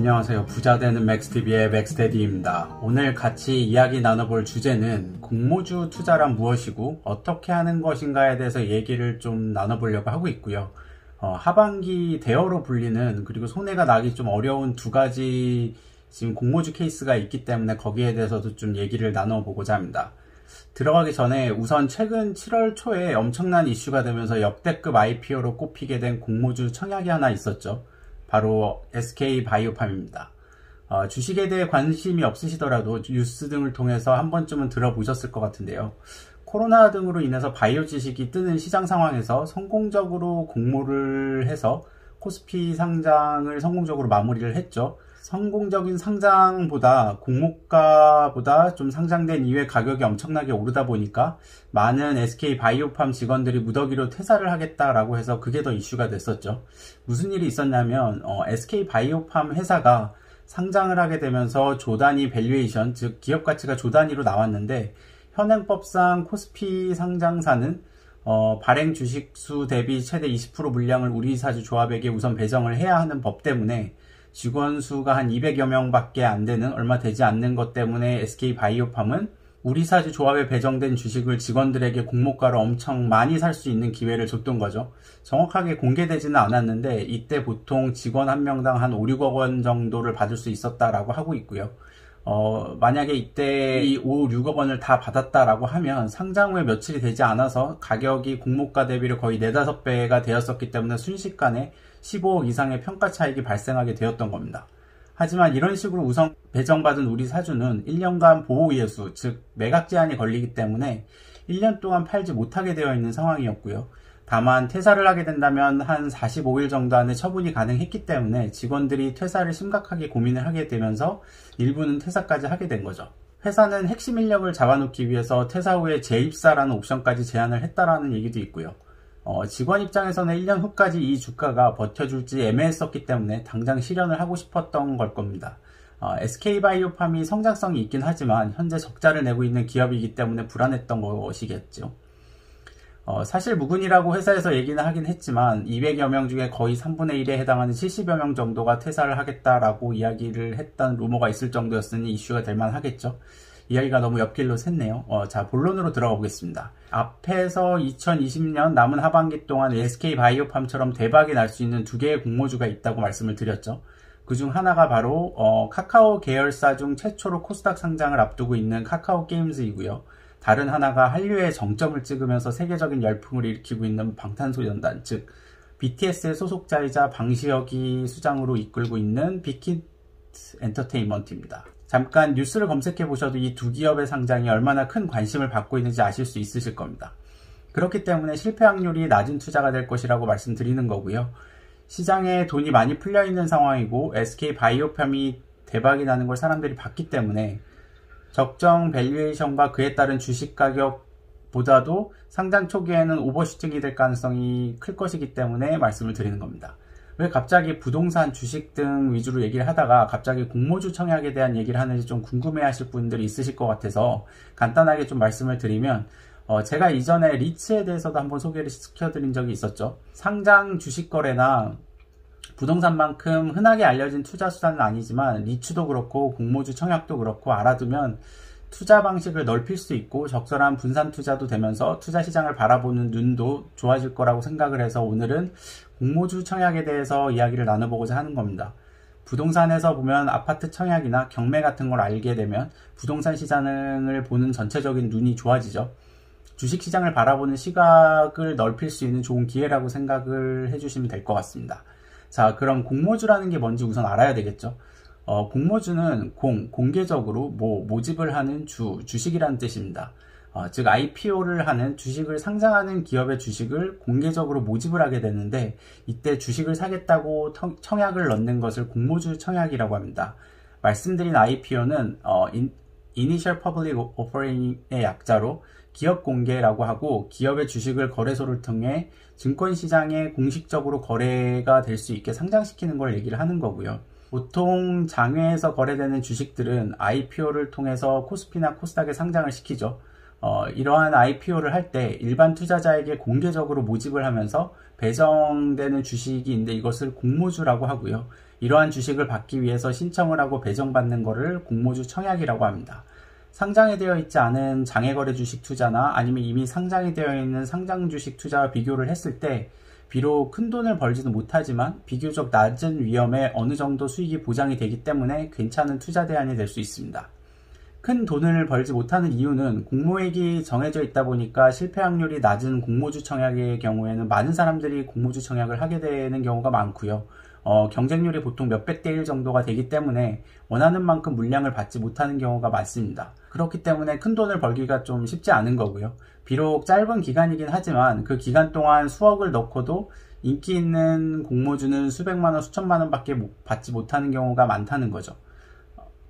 안녕하세요. 부자되는 맥스TV의 맥스테디입니다. 오늘 같이 이야기 나눠볼 주제는 공모주 투자란 무엇이고 어떻게 하는 것인가에 대해서 얘기를 좀 나눠보려고 하고 있고요. 하반기 대여로 불리는 그리고 손해가 나기 좀 어려운 두 가지 지금 공모주 케이스가 있기 때문에 거기에 대해서도 좀 얘기를 나눠보고자 합니다. 들어가기 전에 우선 최근 7월 초에 엄청난 이슈가 되면서 역대급 IPO로 꼽히게 된 공모주 청약이 하나 있었죠. 바로 SK바이오팜입니다. 주식에 대해 관심이 없으시더라도 뉴스 등을 통해서 한 번쯤은 들어보셨을 것 같은데요. 코로나 등으로 인해서 바이오 주식이 뜨는 시장 상황에서 성공적으로 공모를 해서 코스피 상장을 성공적으로 마무리를 했죠. 성공적인 상장보다 공모가보다 좀 상장된 이후에 가격이 엄청나게 오르다 보니까 많은 SK바이오팜 직원들이 무더기로 퇴사를 하겠다라고 해서 그게 더 이슈가 됐었죠. 무슨 일이 있었냐면 SK바이오팜 회사가 상장을 하게 되면서 조단위 밸류에이션, 즉 기업 가치가 조단위로 나왔는데 현행법상 코스피 상장사는 발행 주식수 대비 최대 20% 물량을 우리사주 조합에게 우선 배정을 해야 하는 법 때문에 직원 수가 한 200여 명밖에 안 되는, 얼마 되지 않는 것 때문에 SK바이오팜은 우리사주 조합에 배정된 주식을 직원들에게 공모가로 엄청 많이 살 수 있는 기회를 줬던 거죠. 정확하게 공개되지는 않았는데 이때 보통 직원 한 명당 한 5, 6억 원 정도를 받을 수 있었다라고 하고 있고요. 만약에 이때 이 5, 6억 원을 다 받았다라고 하면 상장 후에 며칠이 되지 않아서 가격이 공모가 대비로 거의 4, 5배가 되었었기 때문에 순식간에 15억 이상의 평가 차익이 발생하게 되었던 겁니다. 하지만 이런 식으로 우선 배정받은 우리 사주는 1년간 보호예수, 즉 매각 제한이 걸리기 때문에 1년 동안 팔지 못하게 되어 있는 상황이었고요. 다만 퇴사를 하게 된다면 한 45일 정도 안에 처분이 가능했기 때문에 직원들이 퇴사를 심각하게 고민을 하게 되면서 일부는 퇴사까지 하게 된 거죠. 회사는 핵심 인력을 잡아놓기 위해서 퇴사 후에 재입사라는 옵션까지 제안을 했다라는 얘기도 있고요. 직원 입장에서는 1년 후까지 이 주가가 버텨줄지 애매했었기 때문에 당장 실현을 하고 싶었던 걸 겁니다. SK바이오팜이 성장성이 있긴 하지만 현재 적자를 내고 있는 기업이기 때문에 불안했던 것이겠죠. 사실 무근이라고 회사에서 얘기는 하긴 했지만 200여 명 중에 거의 3분의 1에 해당하는 70여 명 정도가 퇴사를 하겠다라고 이야기를 했던 루머가 있을 정도였으니 이슈가 될 만하겠죠. 이야기가 너무 옆길로 샜네요. 자, 본론으로 들어가 보겠습니다. 앞에서 2020년 남은 하반기 동안 SK바이오팜처럼 대박이 날 수 있는 두 개의 공모주가 있다고 말씀을 드렸죠. 그중 하나가 바로 카카오 계열사 중 최초로 코스닥 상장을 앞두고 있는 카카오게임즈이고요. 다른 하나가 한류의 정점을 찍으면서 세계적인 열풍을 일으키고 있는 방탄소년단, 즉 BTS의 소속자이자 방시혁이 수장으로 이끌고 있는 빅히트 엔터테인먼트입니다. 잠깐 뉴스를 검색해 보셔도 이 두 기업의 상장이 얼마나 큰 관심을 받고 있는지 아실 수 있으실 겁니다. 그렇기 때문에 실패 확률이 낮은 투자가 될 것이라고 말씀드리는 거고요. 시장에 돈이 많이 풀려 있는 상황이고 SK바이오팜이 대박이 나는 걸 사람들이 봤기 때문에 적정 밸류에이션과 그에 따른 주식 가격보다도 상장 초기에는 오버슈팅이 될 가능성이 클 것이기 때문에 말씀을 드리는 겁니다. 왜 갑자기 부동산, 주식 등 위주로 얘기를 하다가 갑자기 공모주 청약에 대한 얘기를 하는지 좀 궁금해 하실 분들이 있으실 것 같아서 간단하게 좀 말씀을 드리면 제가 이전에 리츠에 대해서도 한번 소개를 시켜드린 적이 있었죠. 상장 주식 거래나 부동산만큼 흔하게 알려진 투자 수단은 아니지만 리츠도 그렇고 공모주 청약도 그렇고 알아두면 투자 방식을 넓힐 수 있고 적절한 분산 투자도 되면서 투자 시장을 바라보는 눈도 좋아질 거라고 생각을 해서 오늘은 공모주 청약에 대해서 이야기를 나눠보고자 하는 겁니다. 부동산에서 보면 아파트 청약이나 경매 같은 걸 알게 되면 부동산 시장을 보는 전체적인 눈이 좋아지죠. 주식시장을 바라보는 시각을 넓힐 수 있는 좋은 기회라고 생각을 해주시면 될 것 같습니다. 자, 그럼 공모주라는 게 뭔지 우선 알아야 되겠죠. 공모주는 공개적으로 모집을 하는 주식이라는 뜻입니다. 즉 IPO를 하는 주식을 상장하는 기업의 주식을 공개적으로 모집을 하게 되는데 이때 주식을 사겠다고 청약을 넣는 것을 공모주 청약이라고 합니다. 말씀드린 IPO는 Initial Public Offering의 약자로 기업 공개라고 하고 기업의 주식을 거래소를 통해 증권시장에 공식적으로 거래가 될 수 있게 상장시키는 걸 얘기를 하는 거고요. 보통 장외에서 거래되는 주식들은 IPO를 통해서 코스피나 코스닥에 상장을 시키죠. 이러한 IPO를 할 때 일반 투자자에게 공개적으로 모집을 하면서 배정되는 주식이 있는데 이것을 공모주라고 하고요. 이러한 주식을 받기 위해서 신청을 하고 배정받는 것을 공모주 청약이라고 합니다. 상장이 되어 있지 않은 장외거래 주식 투자나 아니면 이미 상장이 되어 있는 상장 주식 투자와 비교를 했을 때 비록 큰 돈을 벌지는 못하지만 비교적 낮은 위험에 어느 정도 수익이 보장이 되기 때문에 괜찮은 투자 대안이 될 수 있습니다. 큰 돈을 벌지 못하는 이유는 공모액이 정해져 있다 보니까 실패 확률이 낮은 공모주 청약의 경우에는 많은 사람들이 공모주 청약을 하게 되는 경우가 많고요. 경쟁률이 보통 몇백 대 1 정도가 되기 때문에 원하는 만큼 물량을 받지 못하는 경우가 많습니다. 그렇기 때문에 큰 돈을 벌기가 좀 쉽지 않은 거고요. 비록 짧은 기간이긴 하지만 그 기간 동안 수억을 넣고도 인기 있는 공모주는 수백만원, 수천만원 밖에 받지 못하는 경우가 많다는 거죠.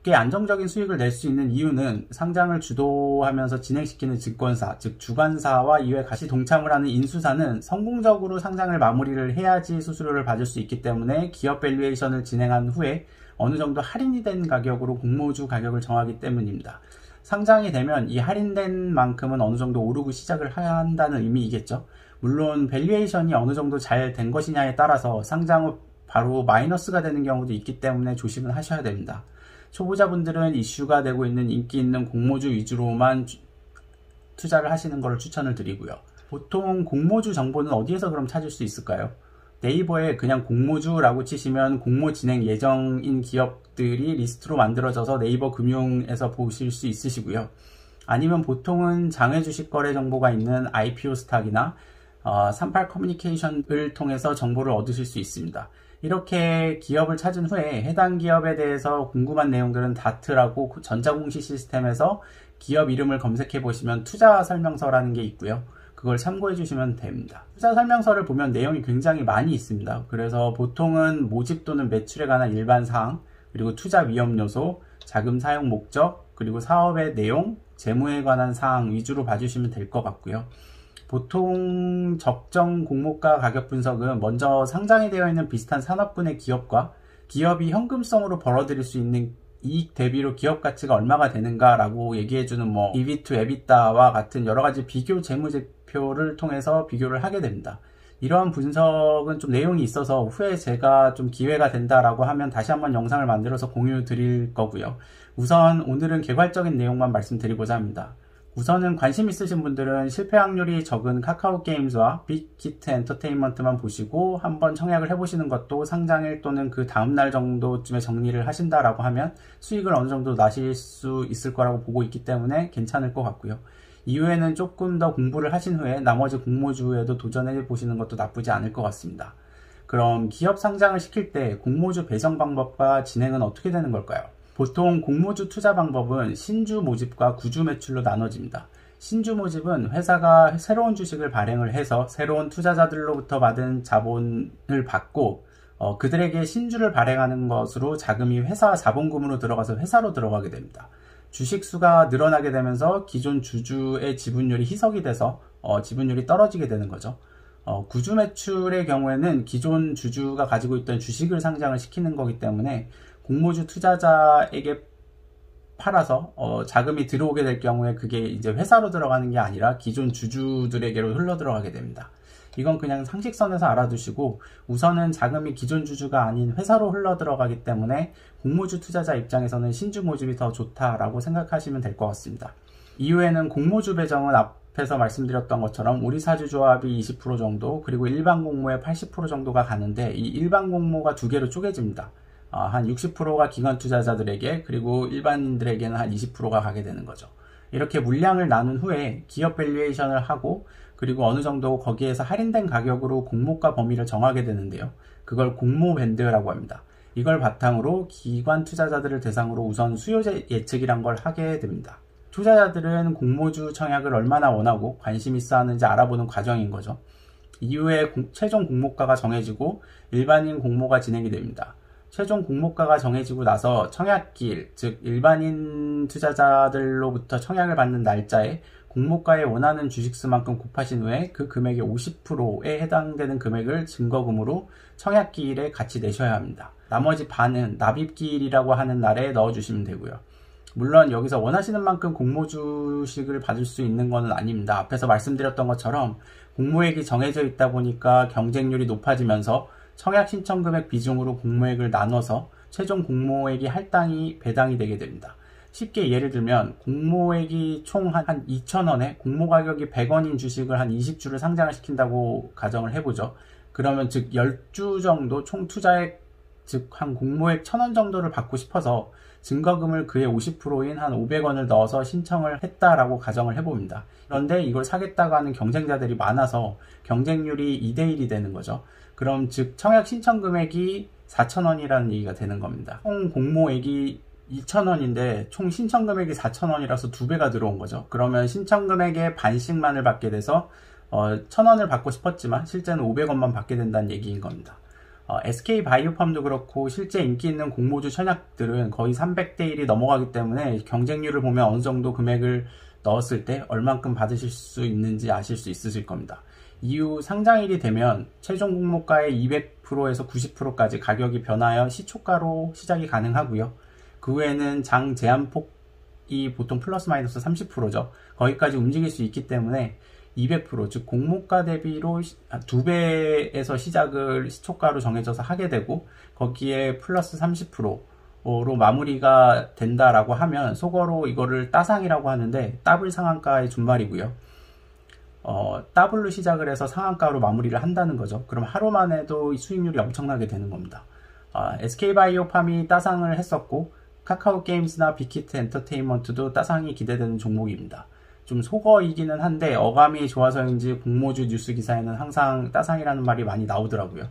꽤 안정적인 수익을 낼 수 있는 이유는 상장을 주도하면서 진행시키는 증권사, 즉 주관사와 이에 같이 동참을 하는 인수사는 성공적으로 상장을 마무리를 해야지 수수료를 받을 수 있기 때문에 기업 밸류에이션을 진행한 후에 어느 정도 할인이 된 가격으로 공모주 가격을 정하기 때문입니다. 상장이 되면 이 할인된 만큼은 어느 정도 오르고 시작을 한다는 의미이겠죠. 물론 밸류에이션이 어느 정도 잘 된 것이냐에 따라서 상장 후 바로 마이너스가 되는 경우도 있기 때문에 조심을 하셔야 됩니다. 초보자분들은 이슈가 되고 있는 인기 있는 공모주 위주로만 투자를 하시는 것을 추천을 드리고요. 보통 공모주 정보는 어디에서 그럼 찾을 수 있을까요? 네이버에 그냥 공모주라고 치시면 공모 진행 예정인 기업들이 리스트로 만들어져서 네이버 금융에서 보실 수 있으시고요. 아니면 보통은 장외 주식 거래 정보가 있는 IPO 스탁이나 38 커뮤니케이션을 통해서 정보를 얻으실 수 있습니다. 이렇게 기업을 찾은 후에 해당 기업에 대해서 궁금한 내용들은 다트라고 전자공시 시스템에서 기업 이름을 검색해 보시면 투자 설명서라는 게 있고요. 그걸 참고해 주시면 됩니다. 투자 설명서를 보면 내용이 굉장히 많이 있습니다. 그래서 보통은 모집 또는 매출에 관한 일반 사항, 그리고 투자 위험 요소, 자금 사용 목적, 그리고 사업의 내용, 재무에 관한 사항 위주로 봐주시면 될 것 같고요. 보통 적정 공모가 가격 분석은 먼저 상장이 되어 있는 비슷한 산업군의 기업과 기업이 현금성으로 벌어들일 수 있는 이익 대비로 기업 가치가 얼마가 되는가 라고 얘기해주는 EV to EBITDA와 같은 여러가지 비교 재무제표를 통해서 비교를 하게 됩니다. 이러한 분석은 좀 내용이 있어서 후에 제가 좀 기회가 된다라고 하면 다시 한번 영상을 만들어서 공유 드릴 거고요. 우선 오늘은 개괄적인 내용만 말씀드리고자 합니다. 우선은 관심 있으신 분들은 실패 확률이 적은 카카오게임즈와 빅히트 엔터테인먼트만 보시고 한번 청약을 해보시는 것도 상장일 또는 그 다음날 정도쯤에 정리를 하신다라고 하면 수익을 어느 정도 나실 수 있을 거라고 보고 있기 때문에 괜찮을 것 같고요. 이후에는 조금 더 공부를 하신 후에 나머지 공모주에도 도전해 보시는 것도 나쁘지 않을 것 같습니다. 그럼 기업 상장을 시킬 때 공모주 배정 방법과 진행은 어떻게 되는 걸까요? 보통 공모주 투자 방법은 신주 모집과 구주 매출로 나눠집니다. 신주 모집은 회사가 새로운 주식을 발행을 해서 새로운 투자자들로부터 받은 자본을 받고 그들에게 신주를 발행하는 것으로 자금이 회사 자본금으로 들어가서 회사로 들어가게 됩니다. 주식 수가 늘어나게 되면서 기존 주주의 지분율이 희석이 돼서 지분율이 떨어지게 되는 거죠. 구주 매출의 경우에는 기존 주주가 가지고 있던 주식을 상장을 시키는 거기 때문에 공모주 투자자에게 팔아서 자금이 들어오게 될 경우에 그게 이제 회사로 들어가는 게 아니라 기존 주주들에게로 흘러 들어가게 됩니다. 이건 그냥 상식선에서 알아두시고 우선은 자금이 기존 주주가 아닌 회사로 흘러 들어가기 때문에 공모주 투자자 입장에서는 신주 모집이 더 좋다라고 생각하시면 될 것 같습니다. 이후에는 공모주 배정은 앞에서 말씀드렸던 것처럼 우리사주조합이 20% 정도 그리고 일반 공모의 80% 정도가 가는데 이 일반 공모가 두 개로 쪼개집니다. 한 60%가 기관 투자자들에게 그리고 일반인들에게는 한 20%가 가게 되는 거죠. 이렇게 물량을 나눈 후에 기업 밸류에이션을 하고 그리고 어느 정도 거기에서 할인된 가격으로 공모가 범위를 정하게 되는데요. 그걸 공모 밴드라고 합니다. 이걸 바탕으로 기관 투자자들을 대상으로 우선 수요 예측이란 걸 하게 됩니다. 투자자들은 공모주 청약을 얼마나 원하고 관심 있어 하는지 알아보는 과정인 거죠. 이후에 최종 공모가가 정해지고 일반인 공모가 진행이 됩니다. 최종 공모가가 정해지고 나서 청약기일, 즉 일반인 투자자들로부터 청약을 받는 날짜에 공모가에 원하는 주식수만큼 곱하신 후에 그 금액의 50%에 해당되는 금액을 증거금으로 청약기일에 같이 내셔야 합니다. 나머지 반은 납입기일이라고 하는 날에 넣어주시면 되고요. 물론 여기서 원하시는 만큼 공모주식을 받을 수 있는 것은 아닙니다. 앞에서 말씀드렸던 것처럼 공모액이 정해져 있다 보니까 경쟁률이 높아지면서 청약 신청 금액 비중으로 공모액을 나눠서 최종 공모액이 할당이 배당이 되게 됩니다. 쉽게 예를 들면 공모액이 총 한 2,000원에 공모 가격이 100원인 주식을 한 20주를 상장을 시킨다고 가정을 해보죠. 그러면 즉 10주 정도 총 투자액, 즉 한 공모액 1,000원 정도를 받고 싶어서 증거금을 그의 50%인 한 500원을 넣어서 신청을 했다라고 가정을 해봅니다. 그런데 이걸 사겠다고 하는 경쟁자들이 많아서 경쟁률이 2대1이 되는 거죠. 그럼 즉 청약 신청 금액이 4,000원이라는 얘기가 되는 겁니다. 총 공모액이 2,000원인데 총 신청 금액이 4,000원이라서 2배가 들어온 거죠. 그러면 신청 금액의 반씩만을 받게 돼서 1,000원을 받고 싶었지만 실제는 500원만 받게 된다는 얘기인 겁니다. SK바이오팜도 그렇고 실제 인기 있는 공모주 청약들은 거의 300대 1이 넘어가기 때문에 경쟁률을 보면 어느 정도 금액을 넣었을 때 얼만큼 받으실 수 있는지 아실 수 있으실 겁니다. 이후 상장일이 되면 최종 공모가의 200%에서 90%까지 가격이 변하여 시초가로 시작이 가능하고요. 그 후에는 장 제한폭이 보통 플러스 마이너스 30%죠. 거기까지 움직일 수 있기 때문에 200%, 즉 공모가 대비로 2배에서 시작을 시초가로 정해져서 하게 되고 거기에 플러스 30%로 마무리가 된다라고 하면 속어로 이거를 따상이라고 하는데 더블 상한가의 준말이고요. 더블로 시작을 해서 상한가로 마무리를 한다는 거죠. 그럼 하루만 해도 수익률이 엄청나게 되는 겁니다. SK바이오팜이 따상을 했었고 카카오게임스나 빅히트 엔터테인먼트도 따상이 기대되는 종목입니다. 좀 속어이기는 한데 어감이 좋아서인지 공모주 뉴스 기사에는 항상 따상이라는 말이 많이 나오더라고요.